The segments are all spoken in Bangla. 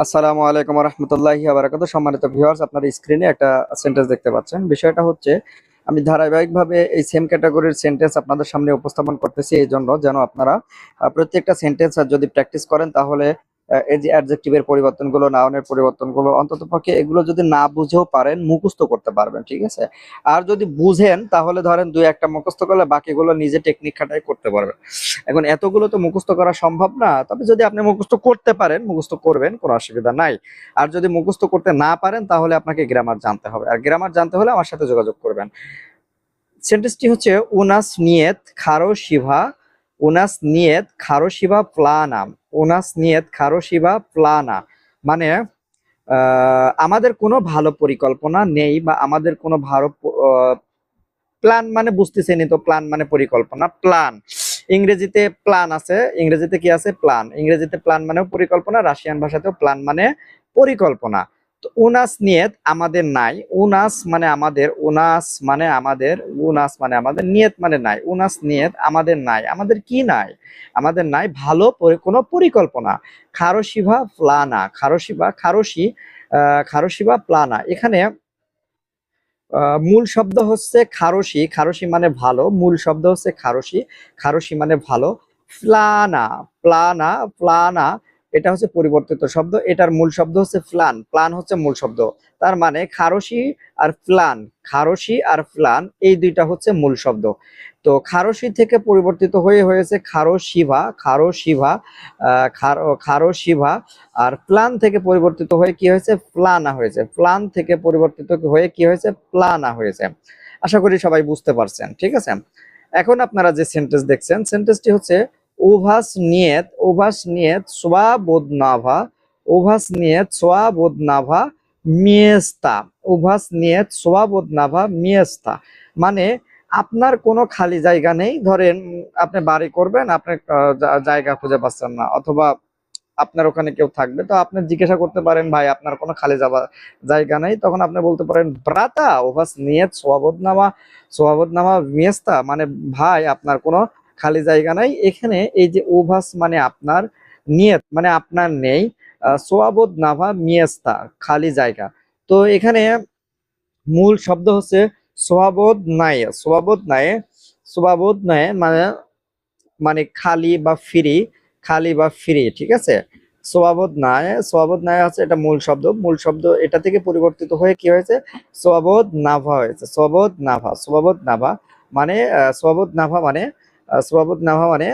আসসালামু আলাইকুম রহমতুল্লাহি বারাকাতুহু। সম্মানিত ভিউয়ার্স, আপনার স্ক্রিনে একটা সেন্টেন্স দেখতে পাচ্ছেন। বিষয়টা হচ্ছে, আমি ধারাবাহিকভাবে এই সেম ক্যাটাগরির সেন্টেন্স আপনাদের সামনে উপস্থাপন করতেছি এই জন্য যেন আপনারা প্রত্যেকটা সেন্টেন্স যদি প্র্যাকটিস করেন তাহলে এই যে অ্যাডজেক্টিভের পরিবর্তনগুলো, নাউনের পরিবর্তনগুলো অন্ততপক্ষে এগুলো যদি না বুঝেও পারেন মুখস্থ করতে পারবেন, ঠিক আছে? আর যদি বুঝেন তাহলে ধরেন দুই একটা মুখস্থ করলে বাকিগুলো নিজে টেকনিক খাটাই করতে পারবেন। এখন এতগুলো তো মুখস্থ করা সম্ভব না, তবে যদি আপনি মুখস্থ করতে পারেন মুখস্থ করবেন, কোনো অসুবিধা নাই। আর যদি মুখস্থ করতে না পারেন তাহলে আপনাকে গ্রামার জানতে হবে, আর গ্রামার জানতে হলে আমার সাথে যোগাযোগ করবেন। সেন্টেন্সটি হচ্ছে উনাস নিয়েত খারো শিভা, উনাস নিয়েত খারো শিভা প্লানাম। উনাস নিয়েত খারো শিভা প্লানা মানে আমাদের কোনো ভালো পরিকল্পনা নেই, বা আমাদের কোনো ভালো প্ল্যান মানে বুঝতেছেনই তো, প্ল্যান মানে পরিকল্পনা। প্ল্যান ইংরেজিতে প্ল্যান আছে, ইংরেজিতে কি আছে? প্ল্যান। ইংরেজিতে প্ল্যান মানেও পরিকল্পনা, রাশিয়ান ভাষাতেও প্ল্যান মানে পরিকল্পনা। তো উনাস নিয়ত আমাদের নাই, উনাস মানে আমাদের, উনাস মানে আমাদের, উনাস মানে আমাদের, নিয়ত মানে নাই। উনাস নিয়ত আমাদের নাই, আমাদের কি নাই? আমাদের নাই ভালো কোনো পরিকল্পনা। খারোশিভা প্লানা, খারোশিভা খারোশি খারোশিভা প্লানা। এখানে মূল শব্দ হচ্ছে খারসি, খারসি মানে ভালো। মূল শব্দ হচ্ছে খারসি, খারসি মানে ভালো। প্লানা, প্লানা, প্লানা এটা হচ্ছে পরিবর্তিত শব্দ। এটার মূল শব্দ হচ্ছে প্লান, প্লান হচ্ছে মূল শব্দ। তার মানে খারসি আর প্লান, খারসি আর প্লান এই দুইটা হচ্ছে মূল শব্দ। তো খারসি থেকে পরিবর্তিত হয়ে হয়েছে খারসিভা, খারসিভা, খারসিভা। আর প্লান থেকে পরিবর্তিত হয়ে কি হয়েছে? প্লানা হয়েছে। প্লান থেকে পরিবর্তিত হয়ে কি হয়েছে? প্লানা হয়েছে। আশা করি সবাই বুঝতে পারছেন, ঠিক আছে? এখন আপনারা যে সেন্টেন্স দেখছেন, সেন্টেন্সটি হচ্ছে ওভাস নিয়েত, ওভাস নিয়েত সোয়াবোদনাভা, ওভাস নিয়েত সোয়াবোদনাভা মিয়েস্তা, ওভাস নিয়েত সোয়াবোদনাভা মিয়েস্তা মানে আপনার কোনো খালি জায়গা নেই। ধরেন আপনি বাড়ি করবেন, আপনি জায়গা খুঁজে পাচ্ছেন না, অথবা আপনার ওখানে কেউ থাকবে, তো আপনি জিজ্ঞাসা করতে পারেন, ভাই আপনার কোনো খালি জায়গা নাই। তখন আপনি বলতে পারেন ব্রাতা ওভাস নিয়ত সোয়াবদনামা, সোয়াবদনামা মিয়েস্তা মানে ভাই আপনার কোনো খালি জায়গা নাই। এখানে এই যে ওভাস মানে আপনার, নিয়ত মানে আপনার নেই, সোয়াবদনাভা মিয়েস্তা খালি জায়গা। তো এখানে মূল শব্দ হচ্ছে সোয়াবদ নাই, সোয়াবদ নাই, সোয়াবদ নাই মানে মানে খালি বা ফ্রি, খালি বা ফ্রি, ঠিক আছে? সোয়াবদ নাই, সোয়াবদ নাই আছে এটা মূল শব্দ। মূল শব্দ এটা থেকে পরিবর্তিত হয়ে কি হয়েছে? সোয়াবদ নাভা হয়েছে। সোয়াবদ নাভা, সোয়াবদ নাভা মানে সোয়াবদ নাভা মানে সোয়াবদ নাভা মানে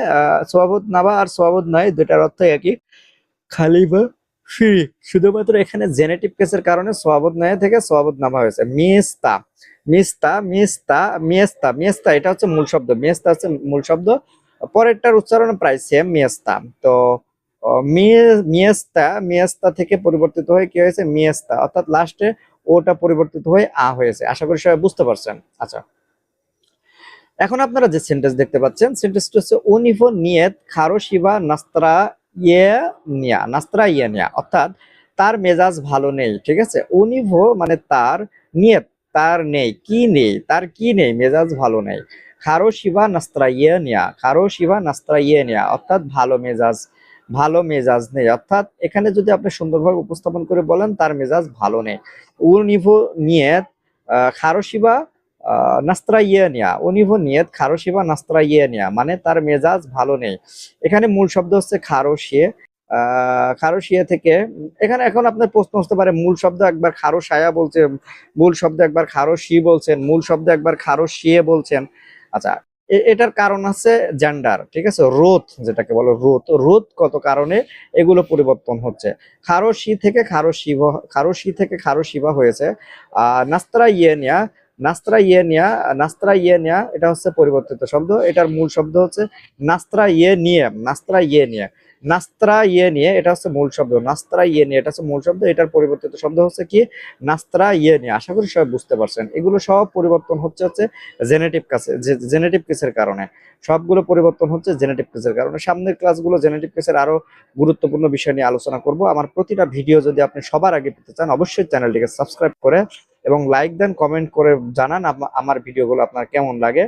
সোয়াবদ নাভা আর সোয়াবদ নয় দুটার অর্থ একই, খালি বা ফ্রি। শুধুমাত্র এখানে জেনেটিভ কেসের কারণে সোয়াবদ নয় থেকে সোয়াবদ নাভা হয়েছে। মিস্তা, মিস্তা, মিস্তা, মিয়েস্তা, মিয়েস্তা এটা হচ্ছে মূল শব্দ। মিয়েস্তা হচ্ছে মূল শব্দ, পরেরটার উচ্চারণ প্রায় সেম, মিয়েস্তা। তো মিয়েস্তা, মিয়েস্তা থেকে পরিবর্তিত হয়ে কি হয়েছে? মিয়েস্তা, অর্থাৎ লাস্টে ওটা পরিবর্তিত হয়ে আ হয়েছে। আশা করি সবাই বুঝতে পারছেন। আচ্ছা, এখন আপনারা যে সেন্টেন্স দেখতে পাচ্ছেন, সেন্টেন্সটা হচ্ছে উনিভো নিয়েত খারোশিবা নাস্ত্রা ইয়ে নিয়া, নাস্ত্রা ইয়ে নিয়া অর্থাৎ তার মেজাজ ভালো নেই, ঠিক আছে? উনিভো মানে তার, নিয়ত তার নেই, কি নেই? তার কি নেই? মেজাজ ভালো নেই। খারোশিবা নাস্ত্রা ইয়ে নিয়া, খারোশিবা নাস্ত্রা ইয়ে নিয়া অর্থাৎ ভালো মেজাজ, ভালো মেজাজ নেই। অর্থাৎ এখানে যদি আপনি সুন্দরভাবে উপস্থাপন করে বলেন তার মেজাজ ভালো নেই। উনিভো নিয়েত খারোশিবা নাস্ত্রাইয়েনিয়া, উনিভো নিয়ত খারোশিবা নাস্ত্রাইয়েনিয়া মানে তার মেজাজ ভালো নেই। এখানে মূল শব্দ হচ্ছে খারোশিয়ে, খারোশিয়ে থেকে এখানে এখন আপনার প্রশ্ন আসতে পারে, মূল শব্দ একবার খারোশায়া বলছে, মূল শব্দ একবার খারোশি বলছেন, মূল শব্দ একবার খারোশিয়ে বলছেন। আচ্ছা, এটার কারণ আছে জেন্ডার, ঠিক আছে? রোধ যেটাকে বলো রোধ, রোধ কত কারণে এগুলো পরিবর্তন হচ্ছে। খারোশি থেকে খারোশিবা, খারোশি থেকে খারোশিবা হয়েছে। নাস্ত্রা ইয়েনিয়া, নাস্ত্রা ইয়েনিয়া, নাস্ত্রা ইয়েনিয়া এটা হচ্ছে পরিবর্তিত শব্দ। এটার মূল শব্দ হচ্ছে নাস্ত্রা ইয়ে নিয়ে, নাস্ত্রা ইয়ে নিয়ে, নাস্ত্রা ইয়ে নিয়ে এটা হচ্ছে মূল শব্দ। নাস্ত্রা ইয়ে নিয়ে এটা হচ্ছে মূল শব্দ। এটার পরিবর্তিত শব্দ হচ্ছে কি? নাস্ত্রা ইয়ে নিয়ে। আশা করি সবাই বুঝতে পারছেন। এগুলো সব পরিবর্তন হচ্ছে হচ্ছে জেনেটিভ কাছে, জেনেটিভ কেসের কারণে। সবগুলো পরিবর্তন হচ্ছে জেনেটিভ কেসের কারণে। সামনের ক্লাসগুলো জেনেটিভ কেসের আরো গুরুত্বপূর্ণ বিষয় নিয়ে আলোচনা করব। আমার প্রতিটা ভিডিও যদি আপনি সবার আগে পেতে চান অবশ্যই চ্যানেলটিকে সাবস্ক্রাইব করে এবং লাইক দেন, কমেন্ট করে জানান আমার ভিডিওগুলো আপনার কেমন লাগে।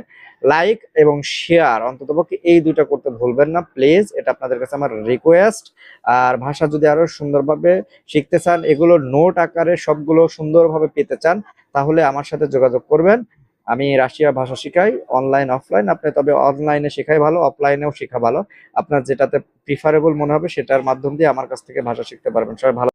লাইক এবং শেয়ার অন্ততপক্ষে এই দুইটা করতে ভুলবেন না প্লিজ, এটা আপনাদের কাছে আমার রিকোয়েস্ট। আর ভাষা যদি আরো সুন্দরভাবে শিখতে চান, এগুলো নোট আকারে সবগুলো সুন্দরভাবে পেতে চান, তাহলে আমার সাথে যোগাযোগ করবেন। আমি রাশিয়া ভাষা শিখাই, অনলাইন অফলাইন। আপনি তবে অনলাইনে শেখাই ভালো, অফলাইনেও শেখা ভালো। আপনার যেটাতে প্রিফারেবল মনে হবে সেটার মাধ্যম দিয়ে আমার কাছ থেকে ভাষা শিখতে পারবেন। সবাই ভালো